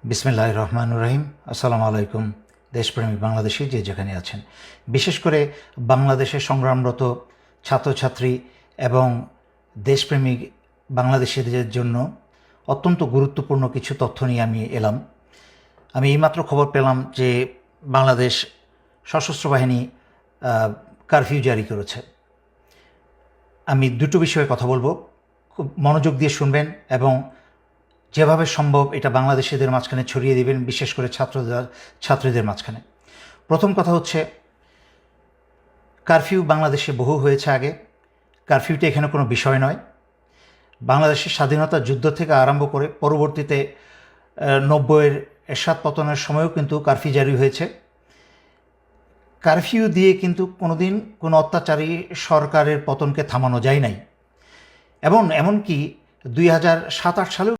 বিসমিল্লাহির রহমানির রহিম। আসসালামু আলাইকুম। দেশপ্রেমিক বাংলাদেশি যে যেখানে আছেন, বিশেষ করে বাংলাদেশে সংগ্রামরত ছাত্রছাত্রী এবং দেশপ্রেমিক বাংলাদেশিদের জন্য অত্যন্ত গুরুত্বপূর্ণ কিছু তথ্য নিয়ে আমি এলাম। আমি এইমাত্র খবর পেলাম যে বাংলাদেশ সশস্ত্র বাহিনী কারফিউ জারি করেছে। আমি দুটো বিষয়ে কথা বলবো, খুব মনোযোগ দিয়ে শুনবেন এবং যেভাবে সম্ভব এটা বাংলাদেশিদের মাঝখানে ছড়িয়ে দেবেন, বিশেষ করে ছাত্রীদের মাঝখানে। প্রথম কথা হচ্ছে, কারফিউ বাংলাদেশে বহু হয়েছে আগে। কারফিউটা এখানে কোনো বিষয় নয়। বাংলাদেশের স্বাধীনতা যুদ্ধ থেকে আরম্ভ করে পরবর্তীতে 90-এর এরশাদ পতনের সময়ও কিন্তু কারফিউ জারি হয়েছে। কারফিউ দিয়ে কিন্তু কোনোদিন কোনো অত্যাচারী সরকারের পতনকে থামানো যায় নাই। এমনকি 2007-8 সালেও